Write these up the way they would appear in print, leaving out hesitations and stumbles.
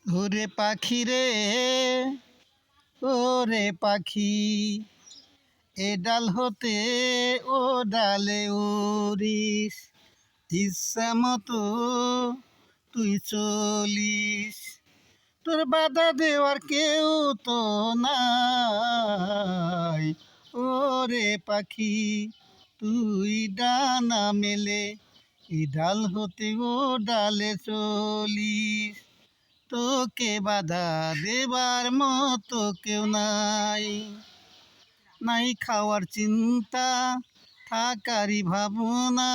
ওরে পাখি রে, ওরে পাখি, এ ডাল হতে ও ডালে উড়িস, ইচ্ছা মতো তুই চলিস, তোর বাধা দেওয়ার কেউ তো নাই। ওরে পাখি, তুই ডানা মেলে এই ডাল হতে ও ডালে চলিস, তোকে বাধা দেবার মতো কেউ নাই। নাই খাওয়ার চিন্তা, থাকারই ভাবনা,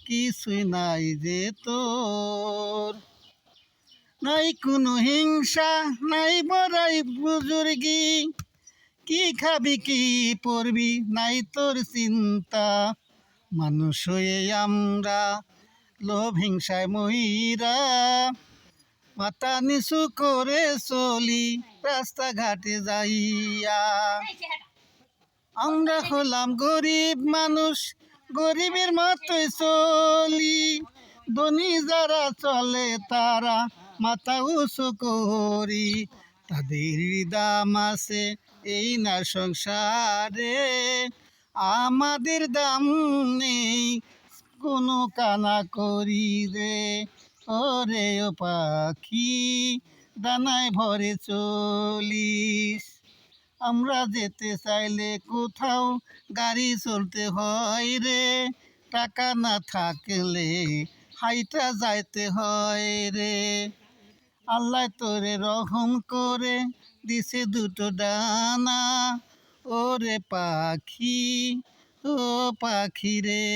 কিছুই নাই যে তোর। নাই কোনো হিংসা, নাই বড়াই বুজুর্গি, কি খাবি কি পরবি নাই তোর চিন্তা। মানুষ হয়ে আমরা লোভ হিংসায় মহিরা, মাথা নিচু করে চলি রাস্তাঘাটে যাইয়া। আমরা হলাম গরিব মানুষ, গরিবের মতোই চলি, ধনী যারা চলে তারা মাথা উঁচু করি। তাদের দাম আছে এই না সংসারে, আমাদের দাম নেই কোনো কানা করি রে। ওরে ও পাখি, ডানায় ভরে চলিস, আমরা যেতে চাইলে কোথাও গাড়ি চলতে হয় রে, টাকা না থাকলে হাইটা যাইতে হয় রে। আল্লাহ তোরে রহম করে দিছে দুটো ডানা, ওরে পাখি, ও পাখি রে।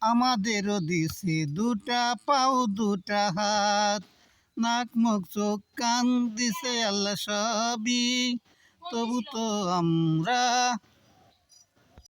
আমাদেরও দিছে দুটা পাও দুটা হাত, নাক মুখ চোখ কান দিছে আল্লাহ সবই, তবু তো আমরা